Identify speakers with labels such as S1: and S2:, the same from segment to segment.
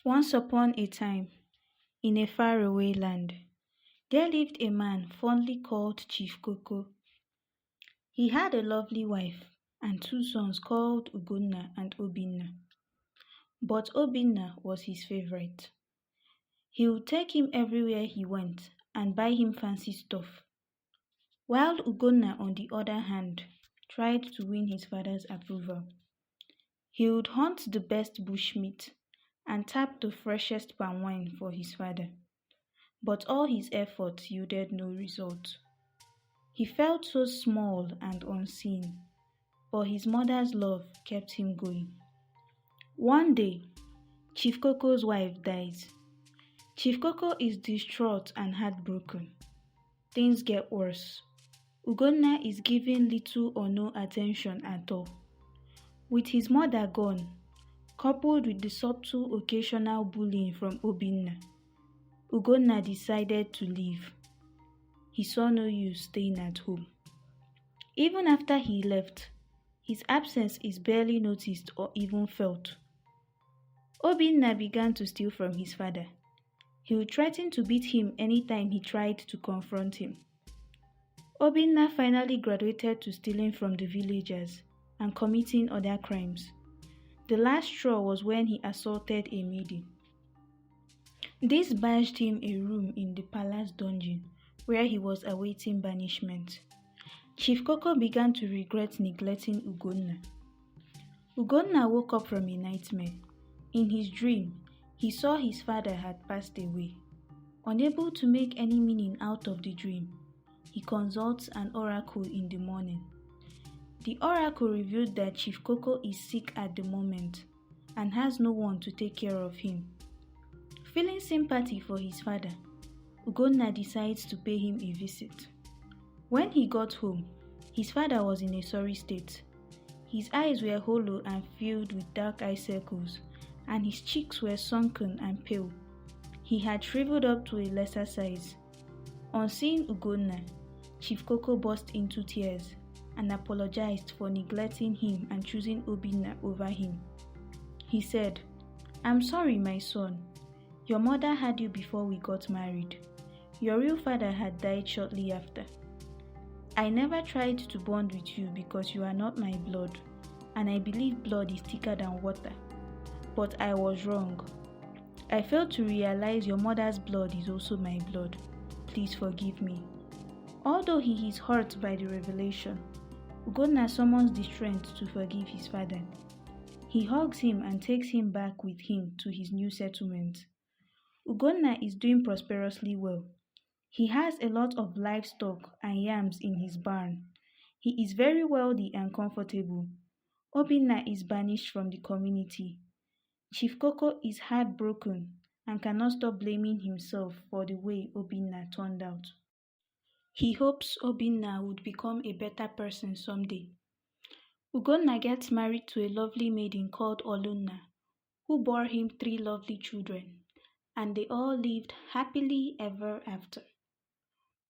S1: Once upon a time, in a faraway land, there lived a man fondly called Chief Koko. He had a lovely wife and two sons called Ugonna and Obinna. But Obinna was his favorite. He would take him everywhere he went and buy him fancy stuff, while Ugonna, on the other hand, tried to win his father's approval. He would hunt the best bushmeat and tap the freshest palm wine for his father. But all his efforts yielded no result. He felt so small and unseen, but his mother's love kept him going. One day, Chief Coco's wife dies. Chief Coco is distraught and heartbroken. Things get worse. Ugonna is given little or no attention at all. With his mother gone, coupled with the subtle occasional bullying from Obinna, Ugonna decided to leave. He saw no use staying at home. Even after he left, his absence is barely noticed or even felt. Obinna began to steal from his father. He would threaten to beat him anytime he tried to confront him. Obinna finally graduated to stealing from the villagers and committing other crimes. The last straw was when he assaulted a maiden. This badged him a room in the palace dungeon where he was awaiting banishment. Chief Coco began to regret neglecting Ugonna. Ugonna woke up from a nightmare. In his dream, he saw his father had passed away. Unable to make any meaning out of the dream, he consults an oracle in the morning. The oracle revealed that Chief Coco is sick at the moment and has no one to take care of him. Feeling sympathy for his father, Ugonna decides to pay him a visit. When he got home, his father was in a sorry state. His eyes were hollow and filled with dark eye circles, and his cheeks were sunken and pale. He had shriveled up to a lesser size. On seeing Ugonna, Chief Coco burst into tears and apologized for neglecting him and choosing Obinna over him. He said, "I'm sorry, my son. Your mother had you before we got married. Your real father had died shortly after. I never tried to bond with you because you are not my blood, and I believe blood is thicker than water. But I was wrong. I failed to realize your mother's blood is also my blood. Please forgive me." Although he is hurt by the revelation, Ugonna summons the strength to forgive his father. He hugs him and takes him back with him to his new settlement. Ugonna is doing prosperously well. He has a lot of livestock and yams in his barn. He is very wealthy and comfortable. Obinna is banished from the community. Chief Coco is heartbroken and cannot stop blaming himself for the way Obinna turned out. He hopes Obinna would become a better person someday. Ugonna gets married to a lovely maiden called Olunna, who bore him 3 lovely children, and they all lived happily ever after.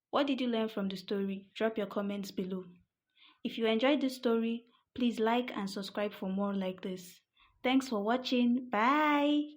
S1: What did you learn from the story? Drop your comments below. If you enjoyed this story, please like and subscribe for more like this. Thanks for watching. Bye!